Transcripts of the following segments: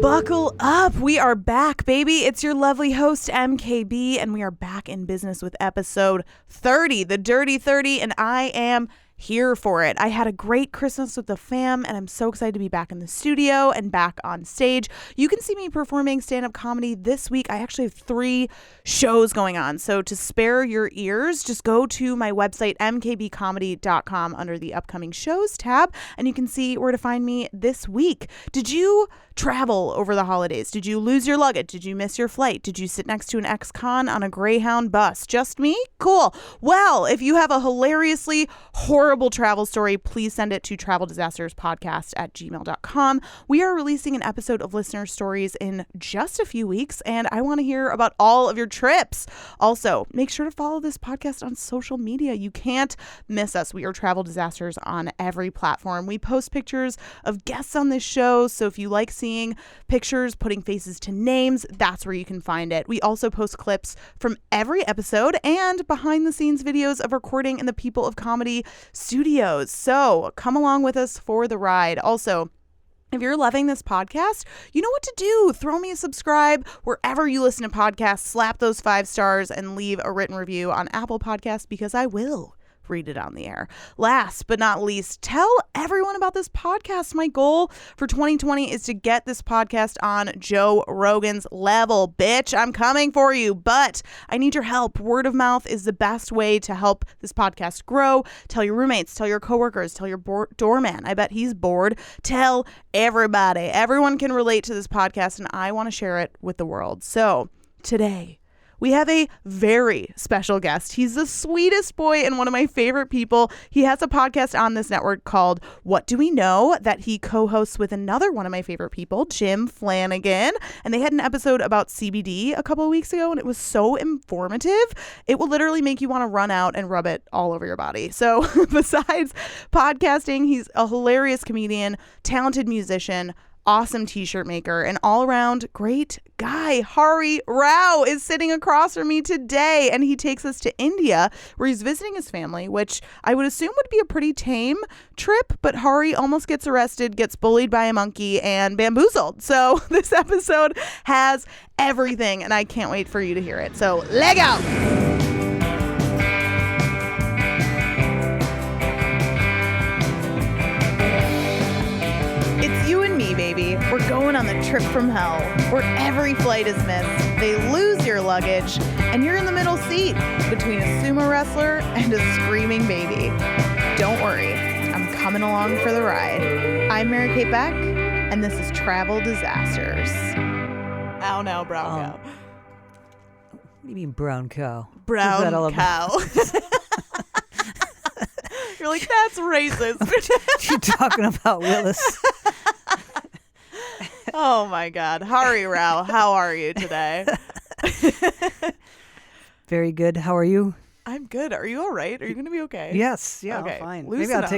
Buckle up. We are back, baby. It's your lovely host, MKB, and we are back in business with episode 30, the Dirty 30, and I am here for it. I had a great Christmas with the fam, and I'm so excited to be back in the studio and back on stage. You can see me performing stand-up comedy this week. I actually have 3 shows going on, so to spare your ears, just go to my website, mkbcomedy.com, under the upcoming shows tab, and you can see where to find me this week. Did you travel over the holidays? Did you lose your luggage? Did you miss your flight? Did you sit next to an ex-con on a Greyhound bus? Just me? Cool. Well, if you have a hilariously horrible travel story, please send it to traveldisasterspodcast@gmail.com. We are releasing an episode of listener stories in just a few weeks, and I want to hear about all of your trips. Also, make sure to follow this podcast on social media. You can't miss us. We are Travel Disasters on every platform. We post pictures of guests on this show, so if you like seeing pictures, putting faces to names, that's where you can find it. We also post clips from every episode and behind the scenes videos of recording in the People of Comedy studios. So come along with us for the ride. Also, if you're loving this podcast, you know what to do. Throw me a subscribe wherever you listen to podcasts. Slap those 5 stars and leave a written review on Apple Podcasts, because I will read it on the air. Last but not least, tell everyone about this podcast. My goal for 2020 is to get this podcast on Joe Rogan's level. Bitch, I'm coming for you, but I need your help. Word of mouth is the best way to help this podcast grow. Tell your roommates, tell your coworkers, tell your doorman. I bet he's bored. Tell everybody. Everyone can relate to this podcast, and I want to share it with the world. So today, we have a very special guest. He's the sweetest boy and one of my favorite people. He has a podcast on this network called What Do We Know that he co-hosts with another one of my favorite people, Jim Flanagan. And they had an episode about CBD a couple of weeks ago, and it was so informative. It will literally make you want to run out and rub it all over your body. So besides podcasting, he's a hilarious comedian, talented musician, awesome t-shirt maker, and all-around great guy. Hari Rao is sitting across from me today, and he takes us to India, where he's visiting his family, which I would assume would be a pretty tame trip, but Hari almost gets arrested, gets bullied by a monkey, and bamboozled. So this episode has everything, and I can't wait for you to hear it. So leg out! It's you and me, baby. We're going on the trip from hell, where every flight is missed, they lose your luggage, and you're in the middle seat between a sumo wrestler and a screaming baby. Don't worry, I'm coming along for the ride. I'm Mary Kate Beck, and this is Travel Disasters. Ow, now, brown cow. What do you mean brown cow? Brown cow. You're like, that's racist. You're talking about Willis. Oh my God. Hari Rao, how are you today? Very good. How are you? I'm good. Are you all right? Are you going to be okay? Yes. Yeah, okay. I'm fine. Loosen Maybe I'll up.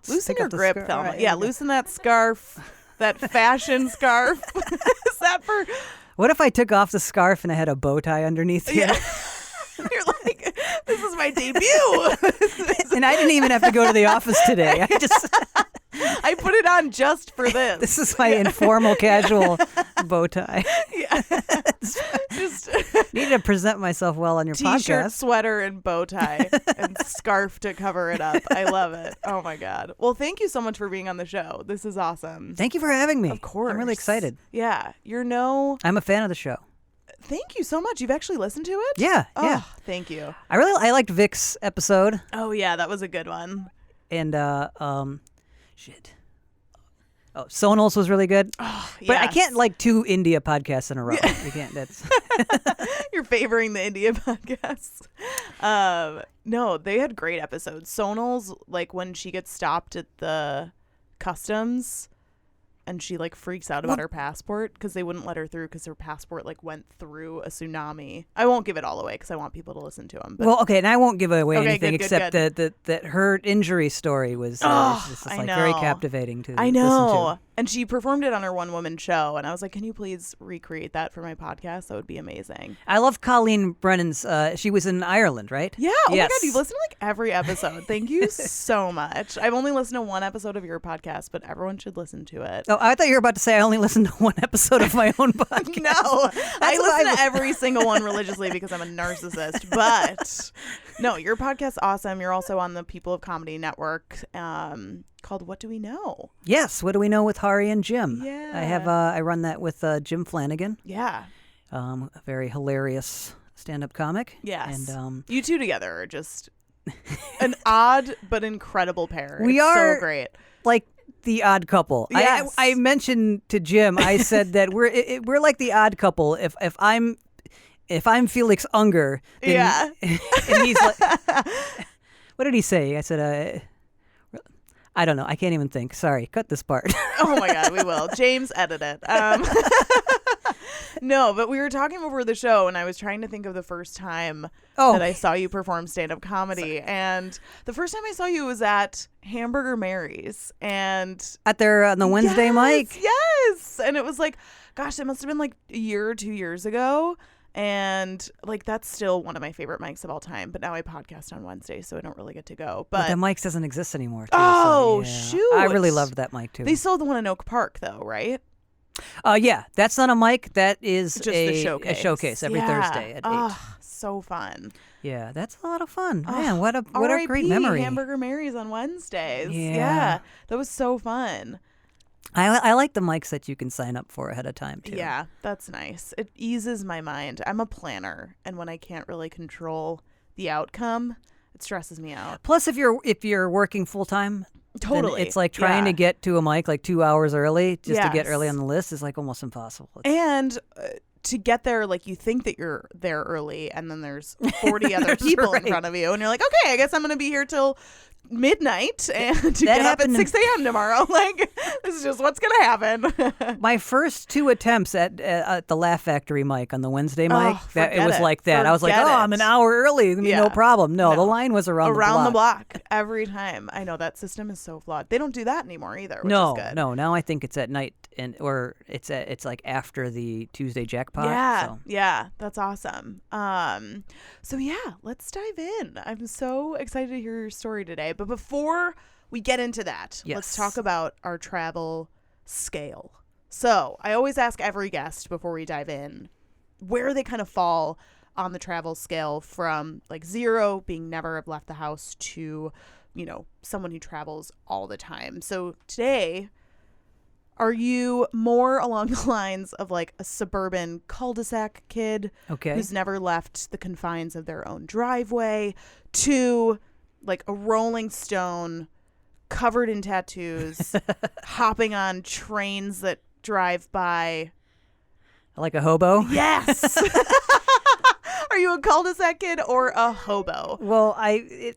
Loosen take your up the grip, scarf. Thelma. Right, yeah, loosen that scarf, that fashion scarf. Is that for... What if I took off the scarf and I had a bow tie underneath it? Yeah. You're like, this is my debut. And I didn't even have to go to the office today. I put it on just for this. This is my informal, casual bow tie. Yeah. Just Need to present myself well on your T-shirt, podcast. sweater, and bow tie, and scarf to cover it up. I love it. Oh my God. Well, thank you so much for being on the show. This is awesome. Thank you for having me. Of course. I'm really excited. Yeah. I'm a fan of the show. Thank you so much. You've actually listened to it? Yeah, Oh, yeah. thank you. I liked Vic's episode, Oh yeah, that was a good one. and shit. Oh, Sonals was really good. Oh, But I yes. can't like 2 India podcasts in a row. You can't. That's You're favoring the India podcast. No, they had great episodes. Sonal's, like when she gets stopped at the customs and she like freaks out about her passport because they wouldn't let her through because her passport like went through a tsunami. I won't give it all away because I want people to listen to them. But well, okay, and I won't give away Okay, anything good, except good. that her injury story was just I like very know. captivating to I listen know. to. And she performed it on her one-woman show. And I was like, can you please recreate that for my podcast? That would be amazing. I love Colleen Brennan's. She was in Ireland, right? Yeah. Oh Yes. my God. You've listened to like every episode. Thank you so much. I've only listened to one episode of your podcast, but everyone should listen to it. Oh, I thought you were about to say I only listened to one episode of my own podcast. No, I listen to every single one religiously because I'm a narcissist. But no, your podcast's awesome. You're also on the People of Comedy Network called What Do We Know? Yes. What do we know with Hari and Jim? Yeah. I run that with Jim Flanagan, Yeah. a very hilarious stand-up comic. Yes. And you two together are just an odd but incredible pair. We It's are- so great. like the odd couple. Yes. I mentioned to Jim, I said that we're like the odd couple. If I'm Felix Unger, then, Yeah. and he's like, what did he say? I said, I don't know. I can't even think. Sorry, cut this part. Oh my God, we will. James, edit it. No, but we were talking before the show, and I was trying to think of the first time that I saw you perform stand-up comedy. And the first time I saw you was at Hamburger Mary's, and At their on the Wednesday mic. Yes, and it was like, gosh, it must have been like a year or 2 years ago. And like that's still one of my favorite mics of all time. But now I podcast on Wednesday, so I don't really get to go. But But the mics doesn't exist anymore. Too, Oh, so, yeah. shoot. I really loved that mic too. they sold the one in Oak Park, though, right? Yeah, that's not a mic. That is Just a the showcase. a showcase every Yeah. Thursday at 8. Oh, so fun. Yeah, that's a lot of fun. Oh, Man, what a R.I.P. great memory. Hamburger Mary's on Wednesdays. Yeah. That was so fun. I like the mics that you can sign up for ahead of time too. Yeah, that's nice. It eases my mind. I'm a planner, and when I can't really control the outcome, it stresses me out. Plus, if you're working full time, Totally. it's like trying to get to a mic like 2 hours early just to get Yes. early on the list is like almost impossible. It's- And to get there, like you think that you're there early, and then there's 40 other people in right. front of you, and you're like, okay, I guess I'm going to be here till midnight and to get up at happened to- 6 a.m. tomorrow. Like, this is just what's going to happen. My first 2 attempts at the Laugh Factory mic on the Wednesday mic, that it forget was it. like that. I was like, Forget I'm it. an hour early. No Yeah. problem. No, the No. line was around the block every time. I know that system is so flawed. They don't do that anymore either, which is good. No. Now I think it's at night or it's like after the Tuesday jackpot. Yeah, So. yeah, that's awesome. So yeah, let's dive in. I'm so excited to hear your story today. But before we get into that, let's Yes. talk about our travel scale. So I always ask every guest before we dive in where they kind of fall on the travel scale from like 0 being never have left the house to, you know, someone who travels all the time. So today, are you more along the lines of like a suburban cul-de-sac kid Okay. who's never left the confines of their own driveway to like a Rolling Stone covered in tattoos hopping on trains that drive by? Like a hobo? Yes. Are you a cul-de-sac kid or a hobo? Well,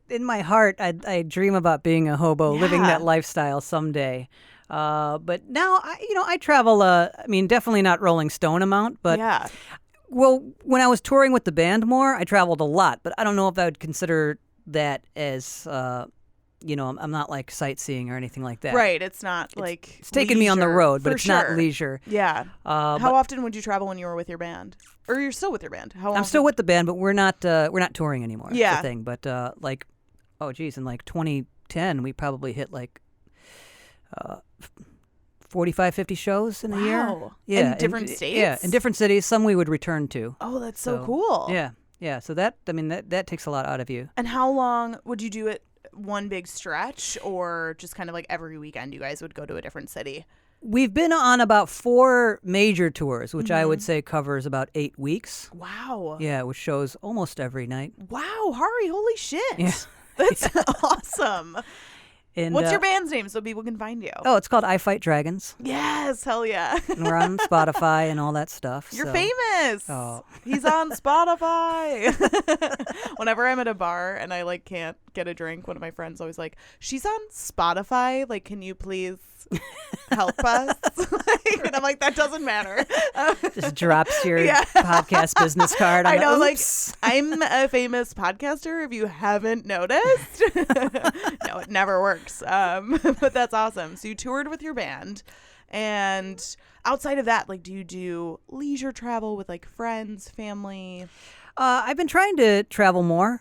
in my heart, I dream about being a hobo, living Yeah. that lifestyle someday. But now, I travel. Definitely not Rolling Stone amount, but yeah. well, when I was touring with the band more, I traveled a lot. But I don't know if I would consider that as, I'm not like sightseeing or anything like that. Right. It's not like It's taken me on the leisure, road, but for it's not sure. leisure. Yeah. But How often would you travel when you were with your band? Or you're still with your band? How I'm still with the band, but we're not touring anymore. That's Yeah. the thing. But in like 2010, we probably hit like 45, 50 shows in a year. Wow. Yeah, In different states? Yeah, in different cities. Some we would return to. Oh, that's so So, cool. Yeah. So that takes a lot out of you. And how long would you do it? One big stretch, or just kind of like every weekend you guys would go to a different city? We've been on about 4 major tours, which I Mm-hmm. would say covers about 8 weeks. Wow. Yeah, which shows almost every night. Wow, Hari, holy shit. Yeah. That's awesome. And What's your band's name so people can find you? Oh, it's called I Fight Dragons. Yes, hell yeah. And we're on Spotify and all that stuff. You're so. famous. Oh. He's on Spotify. Whenever I'm at a bar and I like can't get a drink, one of my friends always like, she's on Spotify. Like, can you please help us? And I'm like, that doesn't matter. Just drops your Yeah. podcast business card. I know, like, oops. I'm a famous podcaster if you haven't noticed. No, it never works. But that's awesome. So you toured with your band. And outside of that, like, do you do leisure travel with like friends, family? I've been trying to travel more.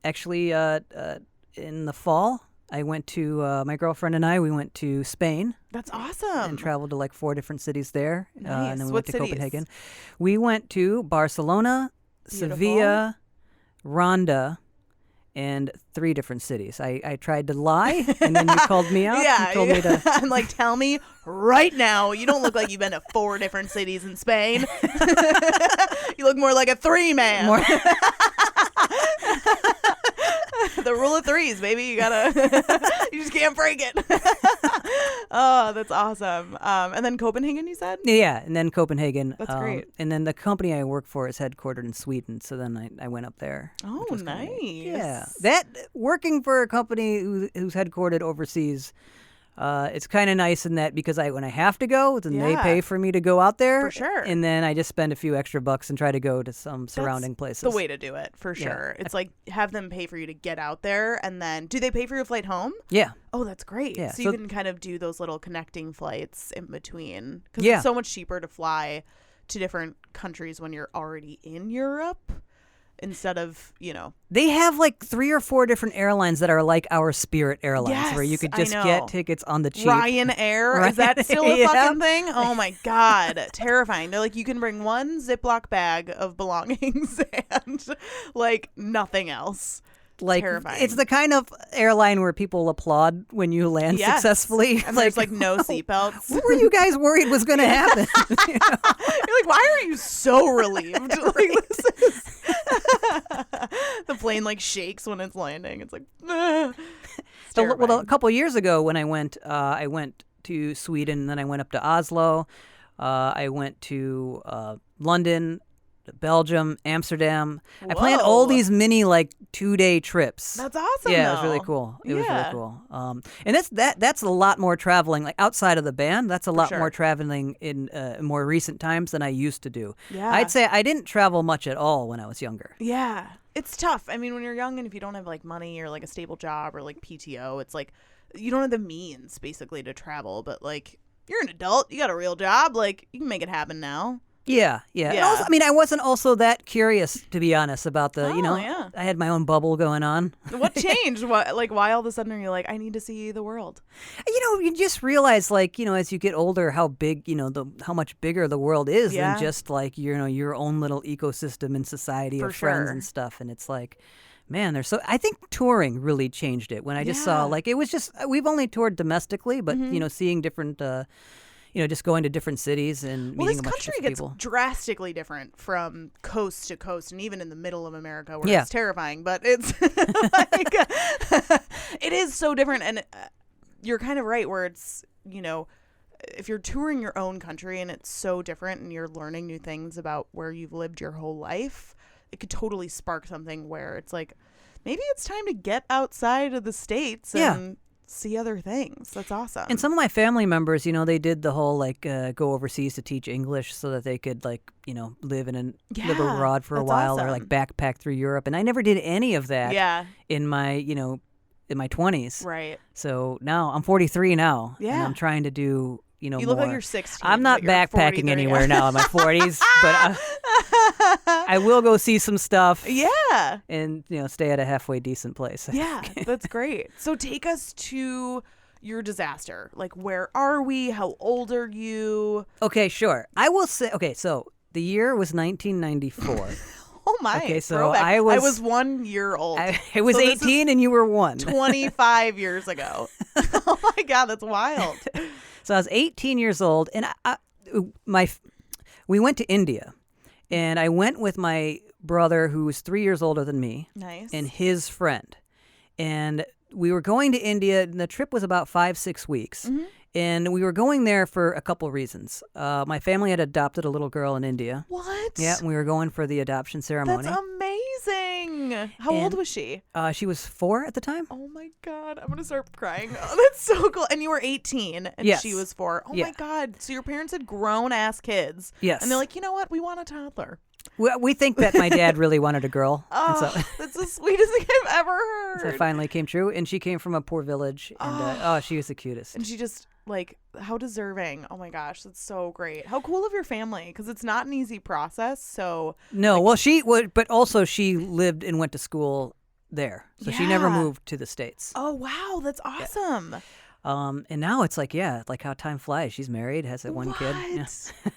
Actually, in the fall, I went to my girlfriend and we went to Spain That's awesome. and traveled to like 4 different cities there. Nice. And then we What went to cities? Copenhagen. We went to Barcelona, Beautiful. Sevilla, Ronda, and 3 different cities. I tried to lie, and then you called me out. Yeah, You told me to. I'm like, tell me right now. You don't look like you've been to 4 different cities in Spain. You look more like a 3-man. More- The rule of 3s, baby. You gotta, you just can't break it. Oh, that's awesome. And then Copenhagen, you said? Yeah, and then Copenhagen. That's great. And then the company I work for is headquartered in Sweden, so then I went up there. Oh, which was kinda nice. neat. Yeah, that working for a company who's headquartered overseas, it's kind of nice in that because when I have to go, then they Yeah. pay for me to go out there. For sure. And then I just spend a few extra bucks and try to go to some surrounding places. The way to do it, for sure. It's like have them pay for you to get out there, and then do they pay for your flight home? Yeah. Oh, that's great. Yeah, So so- you can kind of do those little connecting flights in between. Because Yeah. it's so much cheaper to fly to different countries when you're already in Europe instead of, They have like 3 or 4 different airlines that are like our Spirit Airlines, where you Yes, could I just know. get tickets on the cheap. Ryanair. Is that still a Yeah. fucking thing? Oh my God. Terrifying. They're like, you can bring one Ziploc bag of belongings and like nothing else. Like Terrifying. it's the kind of airline where people applaud when you land Yes. successfully. And there's like no seatbelts. What were you guys worried was going to happen? You're like, why are you so relieved? Like, this is the plane like shakes when it's landing. It's like, it's Well, a terrifying. couple years ago when I went to Sweden, and then I went up to Oslo. I went to London, Belgium, Amsterdam. I planned all Whoa. these mini like 2-day trips. That's awesome. Yeah, it was really though. cool. It was really Yeah. cool. And that's a lot more traveling, like outside of the band. That's a lot sure. more traveling in more recent times than I used to do. Yeah. I'd say I didn't travel much at all when I was younger. Yeah. It's tough. I mean, when you're young and if you don't have like money or like a stable job or like PTO, it's like you don't have the means basically to travel. But like you're an adult, you got a real job, like you can make it happen now. Yeah. And Yeah. also, I mean, I wasn't also that curious, to be honest, about the, Oh, yeah. I had my own bubble going on. What changed? Why all of a sudden are you like, I need to see the world? You just realize, like, as you get older, how big, how much bigger the world is Yeah. than just like, your own little ecosystem and society For of friends sure. and stuff. And it's like, man, I think touring really changed it when I just saw, Yeah. like, it was just, we've only toured domestically, but, seeing different, just going to different cities and Well, meeting this a bunch of country different gets people. drastically different from coast to coast, and even in the middle of America, where Yeah. it's terrifying. But it's like it is so different, and you're kind of right. Where it's if you're touring your own country and it's so different, and you're learning new things about where you've lived your whole life, it could totally spark something where it's like maybe it's time to get outside of the States Yeah. and see other things. That's awesome. And some of my family members, they did the whole like go overseas to teach English so that they could like live live Yeah, abroad for a that's while or like awesome. backpack through Europe. And I never did any of that yeah, in my 20s. right. So now I'm 43 now, and Yeah. I'm trying to do You more. look like you're 16. I'm not but you're backpacking 43. anywhere now in my 40s, but I will go see some stuff Yeah. and stay at a halfway decent place. Yeah, that's great. So take us to your disaster. Like, where are we? How old are you? Okay, sure. I will say. Okay, so the year was 1994. Oh my. Okay, so throwback. I was 1 year old. I was So this is 18 and you were 1. 25 years ago. Oh my God, that's wild. So I was 18 years old, and we went to India, and I went with my brother, who was 3 years older than me, Nice. and his friend, and we were going to India, and the trip was about 5-6 weeks. Mm-hmm. And we were going there for a couple reasons. My family had adopted a little girl in India. What? Yeah, and we were going for the adoption ceremony. That's amazing. How old was she? She was 4 at the time. Oh my God. I'm going to start crying. Oh, that's so cool. And you were 18 and Yes. she was 4. Oh Yeah. my God. So your parents had grown ass kids. Yes. And they're like, you know what? We want a toddler. We think that my dad really wanted a girl. And Oh, so, that's the sweetest thing I've ever so heard. it finally came true. And she came from a poor village. And she was the cutest. And she just, like, how deserving. Oh my gosh. That's so great. How cool of your family. Because it's not an easy process. So, No, well, she would, but also she lived and went to school there. So she never Yeah. moved to the States. oh, wow. That's awesome. And now it's like, like how time flies. She's married, has that one kid. Yeah.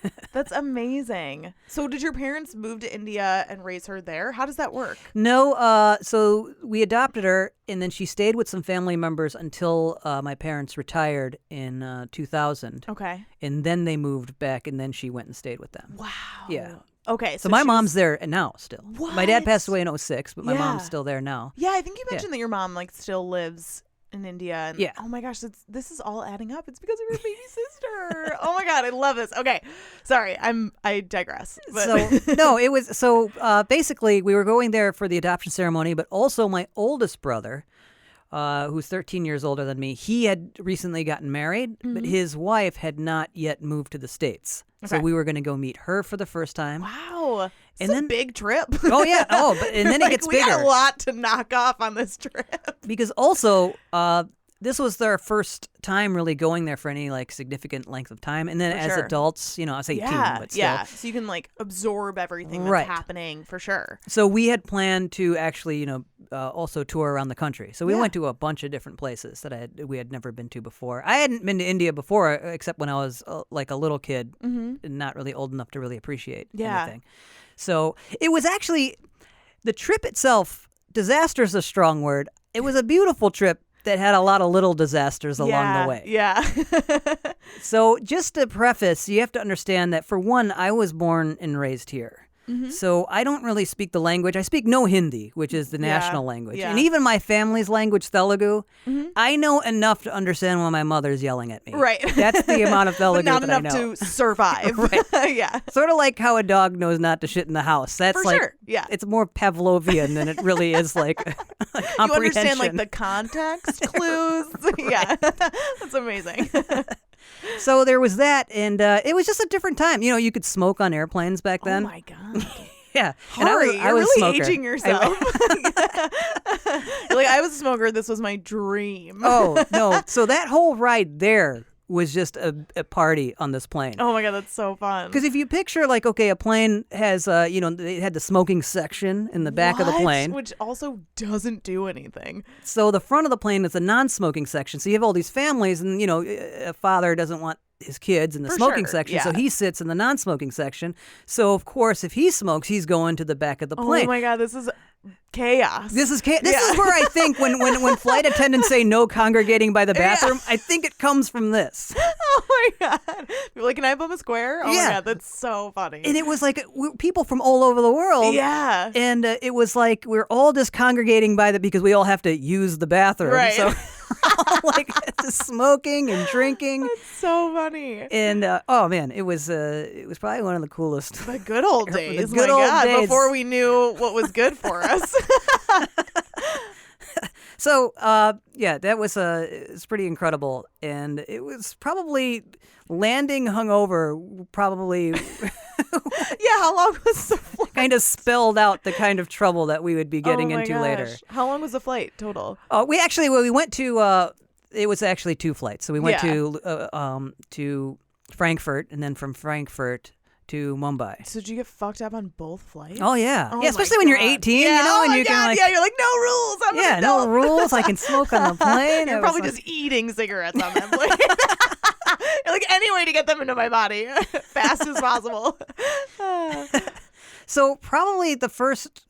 What? That's amazing. So did your parents move to India and raise her there? How does that work? No, so we adopted her, and then she stayed with some family members until my parents retired in 2000. Okay. And then they moved back, and then she went and stayed with them. Wow. Yeah. Okay. So my she mom's was- there now still. My dad What? passed away in 2006, but my Yeah. mom's still there now. Yeah, I think you mentioned that your mom like still lives in India. And, Yeah. oh my gosh, this is all adding up. It's because of your baby sister. Oh my God, I love this. Okay. Sorry, I digress. But So no, it was basically we were going there for the adoption ceremony, but also my oldest brother, who's 13 years older than me, he had recently gotten married, but his wife had not yet moved to the States. So Okay. we were going to go meet her for the first time. wow. And It's a then- big trip. Oh yeah, and then it Like, gets we bigger got a lot to knock off on this trip. because also this was their first time really going there for any like significant length of time, and then For as sure. adults, I was 18, Yeah, but still. yeah. So you can like absorb everything that's Right. happening for sure. So we had planned to actually, also tour around the country. So we Yeah. went to a bunch of different places that we had never been to before. I hadn't been to India before, except when I was like a little kid, and not really old enough to really appreciate Yeah. anything. So it was actually the trip itself. Disaster is a strong word. It was a beautiful trip that had a lot of little disasters along the way. Yeah. So just to preface, you have to understand that for one, I was born and raised here. So I don't really speak the language. I speak no Hindi, which is the national language. yeah. And even my family's language, Telugu, I know enough to understand when my mother's yelling at me. Right. That's the amount of Telugu But not that I enough know. to survive. Yeah. Sort of like how a dog knows not to shit in the house. That's For like, sure. Yeah. it's more Pavlovian than it really is like You understand like the context clues. Yeah. That's amazing. So there was that, and it was just a different time. You could smoke on airplanes back then. Oh my God. Yeah. Hurry, I you're was a really smoker. aging yourself. You're like, I was a smoker. This was my dream. Oh, no. So that whole ride there was just a party on this plane. Oh my God, that's so fun. Because if you picture, like, okay, a plane has, they had the smoking section in the back of the What? plane. Which also doesn't do anything. So the front of the plane is a non-smoking section. So you have all these families, and, a father doesn't want his kids in the For smoking sure, section, so yeah. he sits in the non-smoking section. So, of course, if he smokes, he's going to the back of the plane. Oh my God, this is chaos. This is where I think when flight attendants say no congregating by the bathroom, I think it comes from this. Oh my God. You're like, can I bum a square? Oh Yeah. my God, that's so funny. And it was like people from all over the world. Yeah. And it was like we're all just congregating by because we all have to use the bathroom. Right. So like just smoking and drinking. That's so funny. And oh man, it was probably one of the coolest. The good old The days. good my old God, days. before we knew what was good for us. So yeah, that was it's pretty incredible, and it was probably landing hungover. Probably Yeah, how long was the flight? kind of spelled out the kind of trouble that we would be getting Oh my into later. gosh. How long was the flight total? We went to. It was actually 2 flights. So we went Yeah. to Frankfurt, and then from Frankfurt to Mumbai. So did you get fucked up on both flights? Oh yeah, Oh yeah. Especially when you're 18, Yeah, oh and my you God, can like, yeah, you're like, no rules. I'm yeah, an no adult. rules. I can smoke on the plane. You're It was probably like- just eating cigarettes on that plane. You're like, any way to get them into my body fast as possible. So probably the first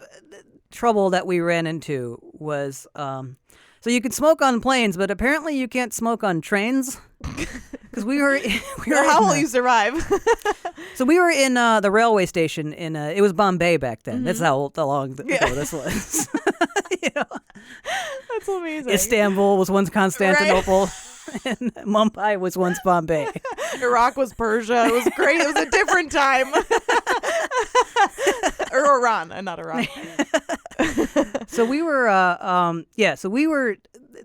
trouble that we ran into was so you can smoke on planes, but apparently you can't smoke on trains because we were How will you survive? So we were in the railway station in it was Bombay back then. That's how long ago this was. That's amazing. Istanbul was once Constantinople. and Mumbai was once Bombay. Iraq was Persia. It was great. It was a different time. Or Iran, not Iraq. So we were,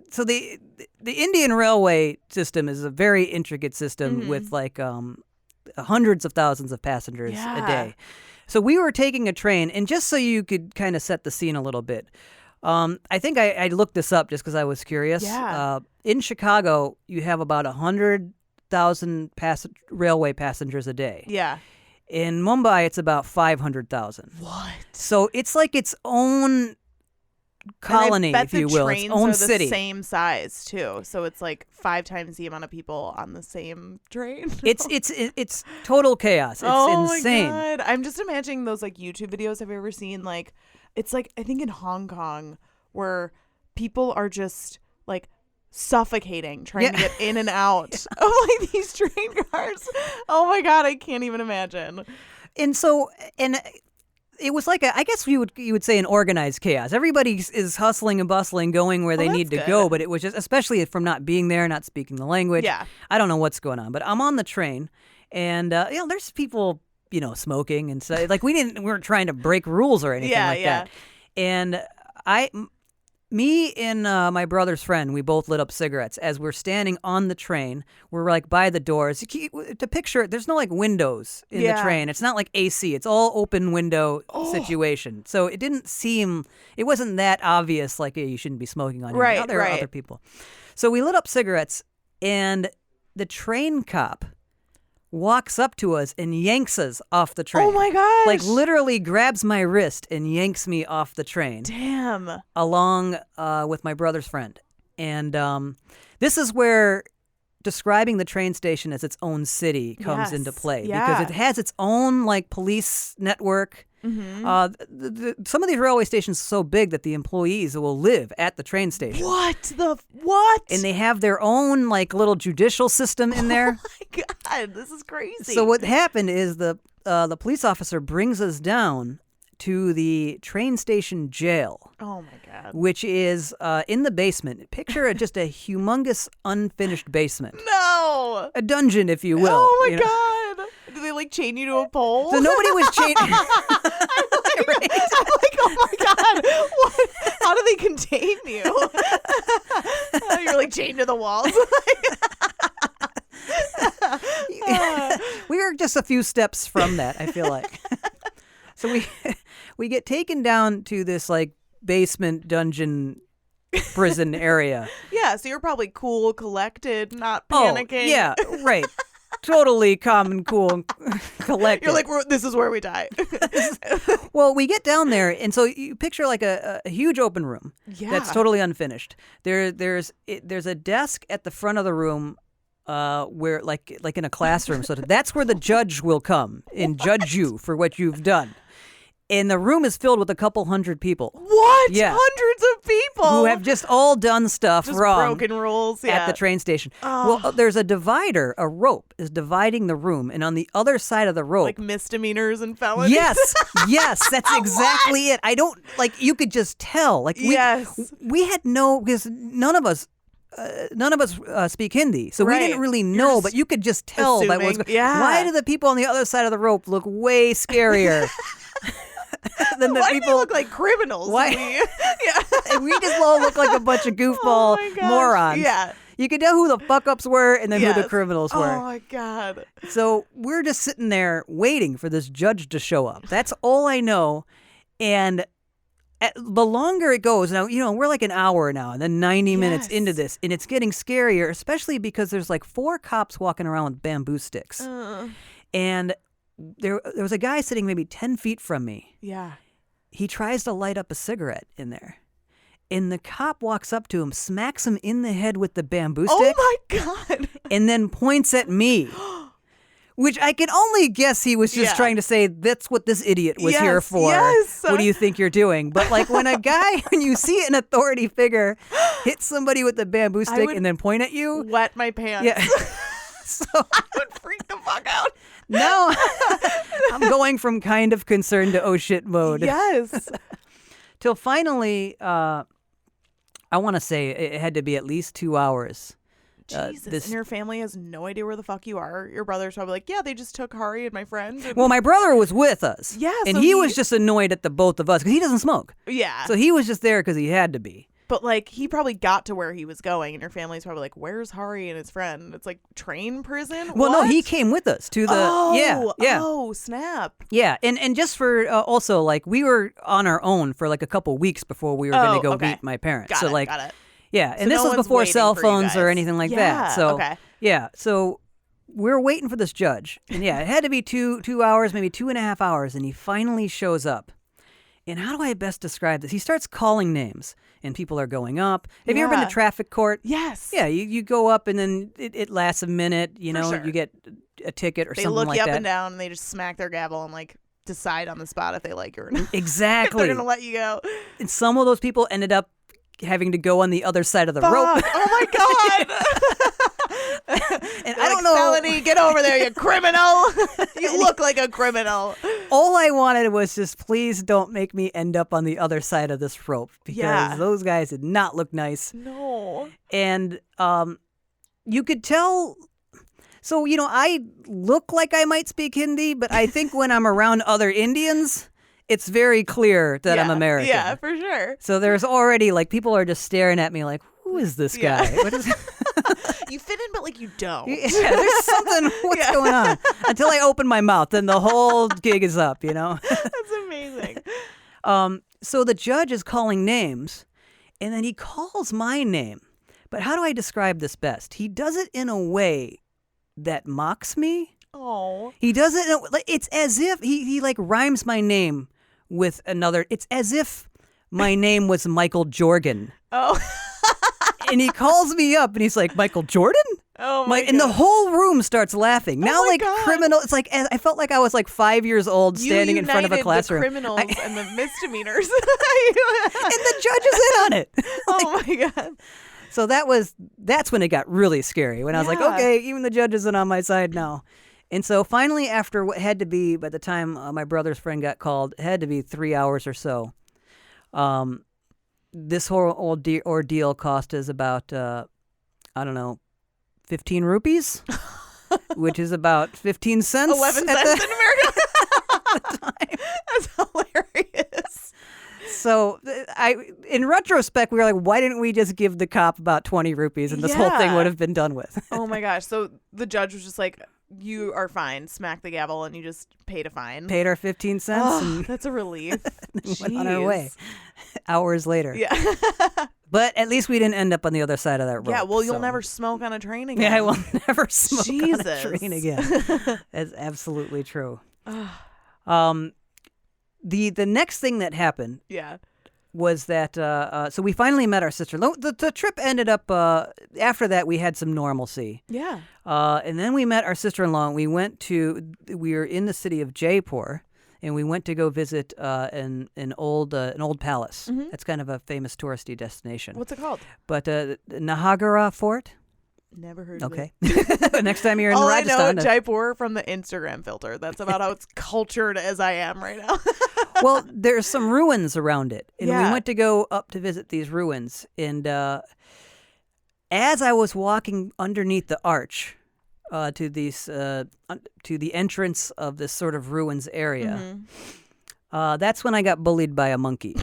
so the Indian railway system is a very intricate system with like hundreds of thousands of passengers a day. So we were taking a train, and just so you could kind of set the scene a little bit, I think I looked this up just because I was curious. Yeah. In Chicago, you have about 100,000 railway passengers a day. Yeah. In Mumbai, it's about 500,000. What? So it's like its own colony, if you will, its own city. The same size too, so it's like 5 times the amount of people on the same train. It's total chaos. It's insane. My God. I'm just imagining those like YouTube videos. Have you ever seen like it's like I think in Hong Kong where people are just like suffocating trying to get in and out of like these train cars. Oh my God, I can't even imagine. And so it was like I guess you would say an organized chaos. Everybody is hustling and bustling, going where they need to go. But it was just, especially from not being there, not speaking the language. Yeah. I don't know what's going on. But I'm on the train, and there's people smoking and so like we weren't trying to break rules or anything that. And me and my brother's friend, we both lit up cigarettes as we're standing on the train. We're like by the doors. To picture it, there's no like windows in the train. It's not like AC. It's all open window situation. So it wasn't that obvious like you shouldn't be smoking on here. There are other people. So we lit up cigarettes, and the train cop walks up to us and yanks us off the train. Oh my gosh. Like literally grabs my wrist and yanks me off the train. Damn. Along with my brother's friend. And this is where describing the train station as its own city comes into play. Because it has its own like police network. Mm-hmm. Some of these railway stations are so big that the employees will live at the train station. What? And they have their own like little judicial system in there. Oh my God, this is crazy. So what happened is the police officer brings us down to the train station jail. Oh my God. Which is in the basement. Picture just a humongous unfinished basement. No. A dungeon, if you will. Oh my God. Do they like chain you to a pole? So nobody was chained. I'm like, oh my God. What? How do they contain you? You're like chained to the walls. We were just a few steps from that, I feel like. So we get taken down to this like basement dungeon prison area. Yeah, so you're probably cool, collected, not panicking. Oh, yeah, right. Totally calm and cool and collected. You're like, this is where we die. Well, we get down there, and so you picture like a huge open room that's totally unfinished. There's a desk at the front of the room where like in a classroom. So that's where the judge will come and judge you for what you've done. And the room is filled with a couple hundred people. What? Yeah. Hundreds of people who have just all done stuff just wrong. Broken rules. At the train station. Oh. Well, there's a divider. A rope is dividing the room, and on the other side of the rope, like misdemeanors and felonies. Yes, that's exactly it. I don't like. You could just tell. Like we had because none of us speak Hindi, so we didn't really know, but you could just tell by what's going on. Why do the people on the other side of the rope look way scarier than the Why people? Do they look like criminals? Why? We just all look like a bunch of goofball morons. Yeah. You could know who the fuck-ups were and then who the criminals were. Oh, my God. So we're just sitting there waiting for this judge to show up. That's all I know. And the longer it goes, now, we're like an hour now and then 90 minutes into this, and it's getting scarier, especially because there's like 4 cops walking around with bamboo sticks. And there was a guy sitting maybe 10 feet from me. Yeah. He tries to light up a cigarette in there. And the cop walks up to him, smacks him in the head with the bamboo stick. Oh, my God. And then points at me. Which I can only guess he was just trying to say, that's what this idiot was here for. Yes. What do you think you're doing? But like when you see an authority figure hit somebody with the bamboo stick and then point at you. Wet my pants. Yeah. So I would freak the fuck out. No. I'm going from kind of concerned to oh shit mode. Yes. Till finally, I want to say it had to be at least 2 hours Jesus, and your family has no idea where the fuck you are. Your brother's probably like, yeah, they just took Hari and my friend. And Well, my brother was with us. Yeah, and so he was just annoyed at the both of us because he doesn't smoke. yeah. So he was just there because he had to be. But like he probably got to where he was going, and your family's probably like, "Where's Hari and his friend?" It's like train prison. Well, no, What? he came with us to the. Yeah. Oh, snap! Yeah, and just for also like we were on our own for like a couple weeks before we were going to go okay. meet my parents. Got so it. like, Got it. yeah, So and this no was one's before waiting cell for you phones or guys. anything like Yeah, that. So okay. yeah, so we're waiting for this judge, and yeah, it had to be 2 hours, maybe 2.5 hours, and he finally shows up. And how do I best describe this? He starts calling names, and people are going up. Have you ever been Yeah. to traffic court? Yes. Yeah, you go up, and then it lasts a minute. You know, sure. you get a ticket or They something look like you up that. and down, and they just smack their gavel and like decide on the spot if they like you or not. If Exactly. they're gonna let you go. And some of those people ended up having to go on the other side of the Fuck. rope. Oh my god. And They're I don't like, know. Felony, get over there, you criminal. You look like a criminal. All I wanted was just please don't make me end up on the other side of this rope because Yeah. those guys did not look nice. No. And you could tell. So, you know, I look like I might speak Hindi, but I think when I'm around other Indians, it's very clear that I'm Yeah. American. Yeah, for sure. So there's already like people are just staring at me like, who is this guy? Yeah. What is You fit in, but like you don't. Yeah, there's something. What's going on? Until I open my mouth, then the whole gig is up. You know. That's amazing. So the judge is calling names, and then he calls my name. But how do I describe this best? He does it in a way that mocks me. Oh. He does it. It's as if he like rhymes my name with another. It's as if my name was Michael Jordan. Oh. And he calls me up, and he's like, Michael Jordan? Oh my And the God. whole room starts laughing. Now, my like God. criminal, it's like I felt like I was like 5 years old standing in front of a united classroom, the criminals and the misdemeanors. and the judge is in on it. Oh my God. So that's when it got really scary. When I was like, Yeah. okay, even the judge isn't on my side now. And so finally, after what had to be by the time my brother's friend got called, it had to be 3 hours or so. This whole ordeal cost us about I don't know, 15 rupees, which is about 15 cents. 11 at cents the- in America. That's hilarious. So in retrospect, we were like, why didn't we just give the cop about 20 rupees and this whole thing Yeah. would have been done with? Oh my gosh. So the judge was just like, you are fine. Smack the gavel and you just paid a fine. Paid our 15 cents Oh, and that's a relief. went on our way Jeez. hours later. Yeah. But at least we didn't end up on the other side of that rope. Yeah, well, you'll so- never smoke on a train again. Yeah, I will never smoke on a Jesus. train again. That's absolutely true. The next thing that happened Yeah. was that so we finally met our sister. The trip ended up after that we had some normalcy, Yeah. and then we met our sister-in-law. And we were in the city of Jaipur, and we went to go visit an old palace. Mm-hmm. That's kind of a famous touristy destination. What's it called? But Nahagara Fort. Never heard of Okay. it. Next time you're in All I know Rajasthan. Jaipur from the Instagram filter. That's about how it's cultured as I am right now. Well, there's some ruins around it, and we Yeah. went to go up to visit these ruins. And as I was walking underneath the arch to the entrance of this sort of ruins area, that's when I got bullied by a monkey,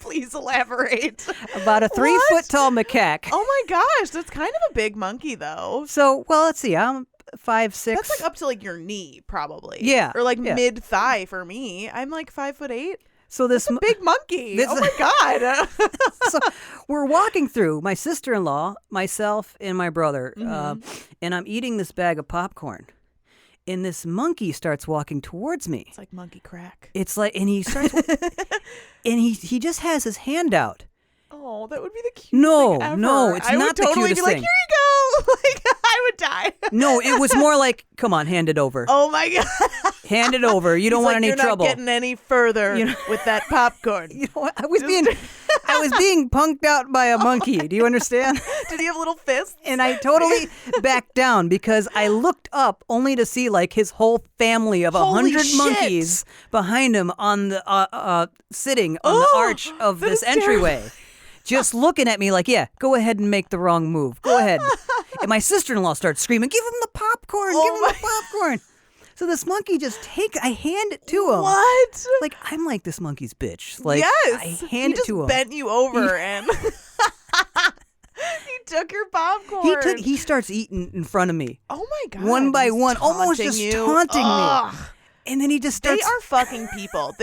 Please elaborate. about a 3 foot tall macaque. Oh my gosh, that's kind of a big monkey though. So, well, let's see. I'm 5'6". That's like up to like your knee, probably. Yeah, Or like yeah. mid thigh for me. I'm like 5'8". So this Big monkey. This- Oh my god. so we're walking through, my sister-in-law, myself, and my brother, and I'm eating this bag of popcorn. And this monkey starts walking towards me. It's like monkey crack. It's like, and he starts, and he just has his hand out. Oh, that would be the cutest No, thing ever. no, it's I not would the totally cutest be like, thing. here you go. Like I would die. No, it was more like, come on, hand it over. Oh my god. Hand it over. You don't He's want like, any you're trouble. not getting any further You know- with that popcorn. You know what? I was being punked out by a monkey. Do you understand? Did he have little fists? And I totally backed down because I looked up only to see like his whole family of Holy 100 shit. monkeys behind him on the sitting on the arch of that this is terrible. entryway. just looking at me like, yeah, go ahead and make the wrong move. Go ahead. And my sister-in-law starts screaming, give him the popcorn, give him the popcorn. So this monkey I hand it to him. What? Like, I'm like this monkey's bitch. Like, yes. I hand it to him. He just bent you over and he took your popcorn. He starts eating in front of me. Oh my God. One by one, almost taunting just you. taunting Ugh. me. And then he just starts. They are fucking people.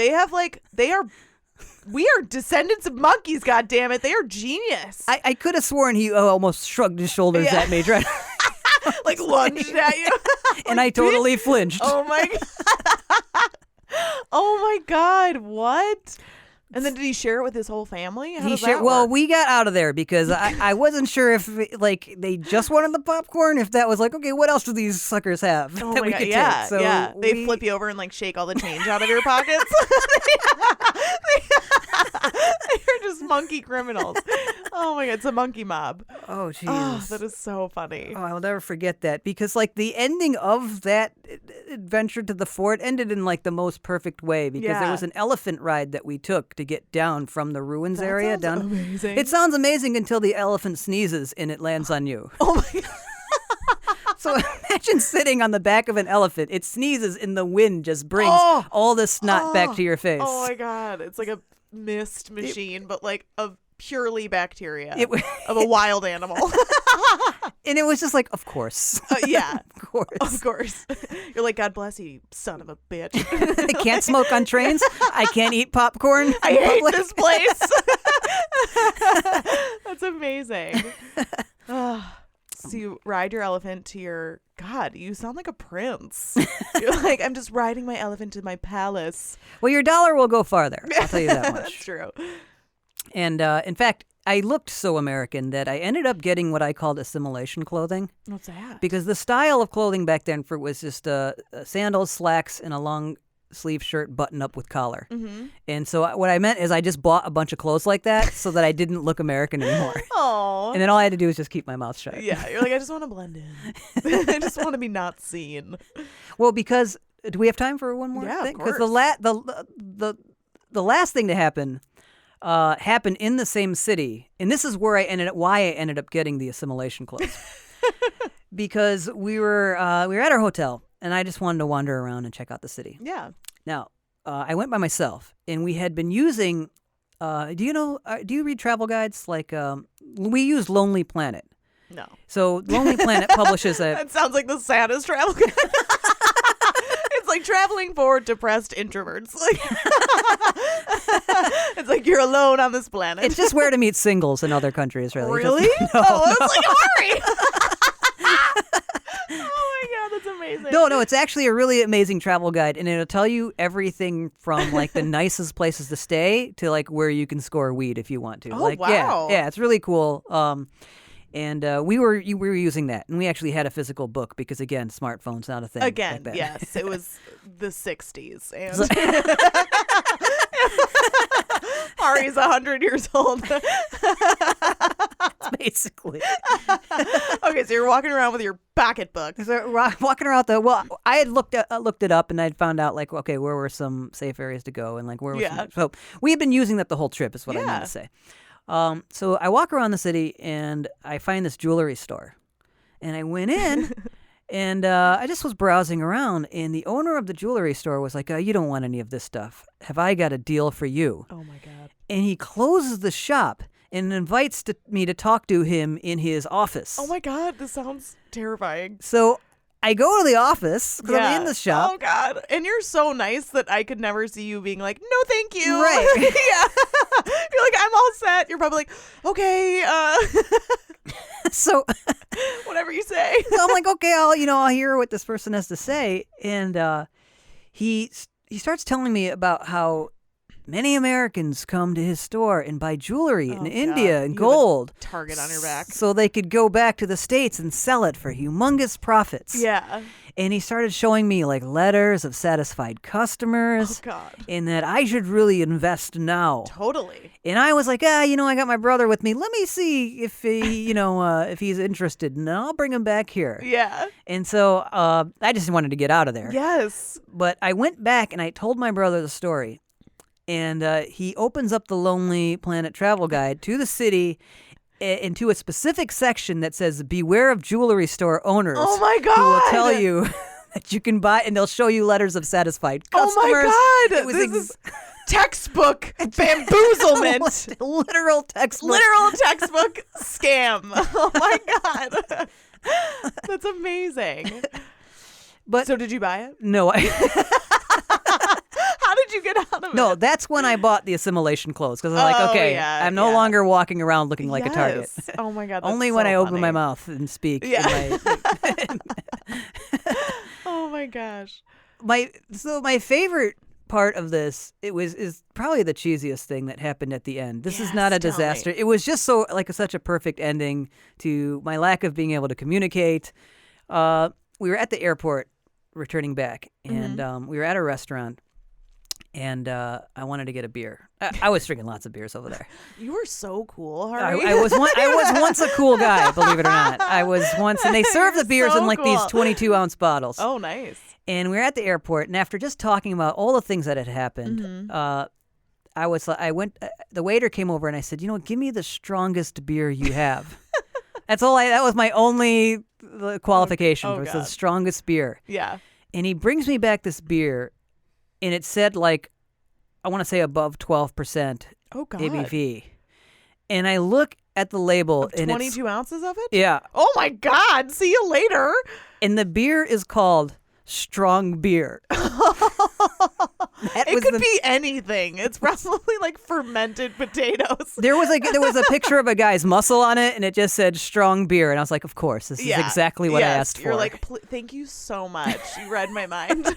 We are descendants of monkeys, goddammit. They are genius. I could have sworn he almost shrugged his shoulders at me, right? Like lunged at you. And I totally flinched. Oh my God. Oh my God. What? And then did he share it with his whole family? How does that work? Well, we got out of there because I wasn't sure if like they just wanted the popcorn, if that was like, okay, what else do these suckers have Oh that my we God. could Yeah, take? So yeah. They flip you over and like shake all the change out of your pockets. They're just monkey criminals. Oh my God, it's a monkey mob. Oh, jeez. Oh, that is so funny. Oh, I'll never forget that because like the ending of that adventure to the fort ended in like the most perfect way because there was an elephant ride that we took to get down from the ruins area down. Amazing. It sounds amazing until the elephant sneezes and it lands on you. Oh my God. So imagine sitting on the back of an elephant. It sneezes and the wind just brings all the snot back to your face. Oh my God. It's like a mist machine, but like of purely bacteria of a wild animal. And it was just like, of course. Yeah. Of course. Of course. You're like, God bless you, son of a bitch. I can't smoke on trains. I can't eat popcorn. I hate this place. That's amazing. So you ride your elephant to your... God, you sound like a prince. You're like, I'm just riding my elephant to my palace. Well, your dollar will go farther. I'll tell you that much. That's true. And in fact, I looked so American that I ended up getting what I called assimilation clothing. What's that? Because the style of clothing back then was just sandals, slacks, and a long sleeve shirt button up with collar. Mm-hmm. And so what I meant is I just bought a bunch of clothes like that so that I didn't look American anymore. Oh. And then all I had to do was just keep my mouth shut. Yeah, you're like, I just want to blend in. I just want to be not seen. Well, because do we have time for one more thing? Of course. Because the last thing to happen happened in the same city, and this is where why I ended up getting the assimilation clothes. Because we were at our hotel, and I just wanted to wander around and check out the city. Yeah. Now, I went by myself, and we had been using. Do you read travel guides? Like we use Lonely Planet. No. So Lonely Planet publishes a. That sounds like the saddest travel guide. It's like traveling for depressed introverts. Like it's like you're alone on this planet. It's just where to meet singles in other countries, really. Really? No, Oh, I was like, hurry! Oh my God, that's amazing. No, it's actually a really amazing travel guide, and it'll tell you everything from like the nicest places to stay to like where you can score weed if you want to. Oh, like, wow. Yeah, it's really cool. And we were using that, and we actually had a physical book because again, smartphones not a thing. Again, back then. yes, it was the 60s, and Ari's 100 years old. Basically. Okay, so you're walking around with your pocketbook. So walking around I had looked it up and I'd found out like, okay, where were some safe areas to go and like where were so we had been using that the whole trip is what I meant to say. So I walk around the city and I find this jewelry store, and I went in. And I just was browsing around, and the owner of the jewelry store was like, you don't want any of this stuff. Have I got a deal for you? Oh, my God. And he closes the shop and invites me to talk to him in his office. Oh, my God. This sounds terrifying. So I go to the office because I'm in the shop. Oh, God. And you're so nice that I could never see you being like, no, thank you. Right. Yeah. You're like, I'm all set. You're probably like, okay, So whatever you say. So I'm like, okay, I'll hear what this person has to say. And he starts telling me about how many Americans come to his store and buy jewelry in India and gold. Target on your back. So they could go back to the States and sell it for humongous profits. Yeah. And he started showing me like letters of satisfied customers. Oh, God. And that I should really invest now. Totally. And I was like, I got my brother with me. Let me see if he, if he's interested, and I'll bring him back here. Yeah. And so I just wanted to get out of there. Yes. But I went back and I told my brother the story. And he opens up the Lonely Planet travel guide to the city and to a specific section that says, beware of jewelry store owners. Oh my God. Who will tell you that you can buy, and they'll show you letters of satisfied customers. Oh my God. It was This is textbook bamboozlement. Literal textbook. Literal textbook scam. Oh my God. That's amazing. But so did you buy it? No. How did you get out of it? No, that's when I bought the assimilation clothes because I was like, okay, yeah, I'm no longer walking around looking like a target. Yes. Oh my God. That's Only when so I open funny. my mouth and speak. Yeah. Oh my gosh. My favorite part of this is probably the cheesiest thing that happened at the end. This is not a tell me. disaster. It was just so such a perfect ending to my lack of being able to communicate. We were at the airport returning back, and we were at a restaurant. And I wanted to get a beer. I was drinking lots of beers over there. You were so cool, Harvey. I was once a cool guy, believe it or not. I was once, and they serve the beers so in like these cool. 22-ounce bottles. Oh, nice. And we were at the airport, and after just talking about all the things that had happened, the waiter came over and I said, give me the strongest beer you have. That was my only qualification. Oh, was God. the strongest beer. Yeah. And he brings me back this beer, and it said I want to say above 12% Oh, God. ABV. And I look at the label, Of and 22 ounces of it? yeah, Oh my God. See you later. and the beer is called Strong Beer. It could be anything. It's probably like fermented potatoes. There was a picture of a guy's muscle on it, and it just said Strong Beer, and I was like, of course, this is exactly what I asked for. You're like, thank you so much. You read my mind.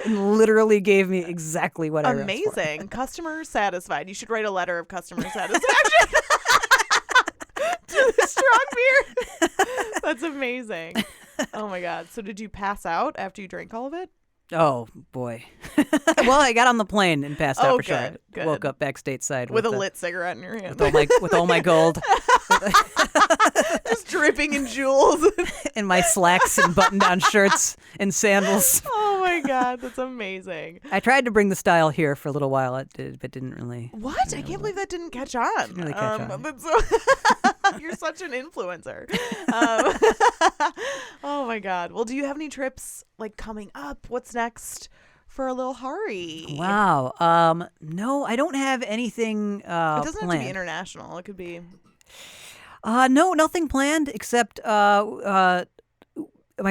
And literally gave me exactly what I asked for. Amazing. Customer satisfied. You should write a letter of customer satisfaction to the strong beer. That's amazing. Oh my God. So did you pass out after you drank all of it? Oh boy. Well, I got on the plane and passed out for sure. Good. Woke up back stateside With a lit cigarette in your hand. with all my gold Just dripping in jewels. and my slacks and button-down shirts and sandals. Oh my God. That's amazing. I tried to bring the style here for a little while, but didn't really. What? I can't believe that didn't catch on. Didn't really catch on. But so you're such an influencer. Oh my God. Well, do you have any trips coming up? What's next for a little Hari? Wow. No, I don't have anything It doesn't have to be planned. international. It could be. No, nothing planned except my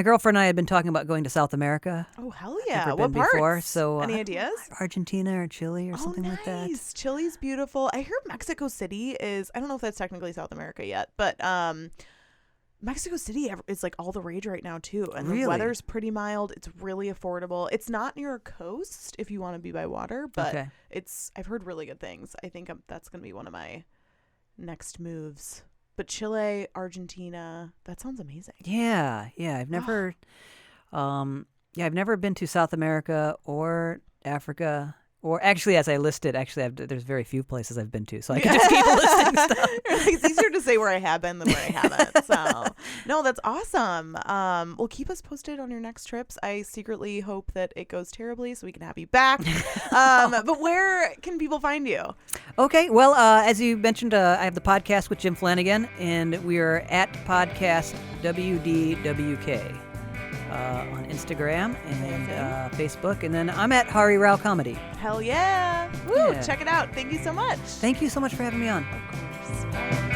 girlfriend and I had been talking about going to South America. Oh, hell yeah. Never What been before, parts? so Any ideas? Argentina or Chile or something like that. Nice. Chile's beautiful. I hear Mexico City is, I don't know if that's technically South America yet, but Mexico City is all the rage right now too. And Really? the weather's pretty mild. It's really affordable. It's not near a coast if you want to be by water, but Okay. I've heard really good things. I think that's going to be one of my next moves. But Chile, Argentina, that sounds amazing. Yeah. I've never, I've never been to South America or Africa. Or actually, as I listed, there's very few places I've been to, so I can just keep listing stuff. It's easier to say where I have been than where I haven't. So, no, that's awesome. Well, keep us posted on your next trips. I secretly hope that it goes terribly so we can have you back. But where can people find you? Okay, well, as you mentioned, I have the podcast with Jim Flanagan, and we are at podcast WDWK. On Instagram and Facebook, and then I'm at Hari Rao Comedy. Hell yeah. Woo, Yeah. check it out. Thank you so much. Thank you so much for having me on. Of course.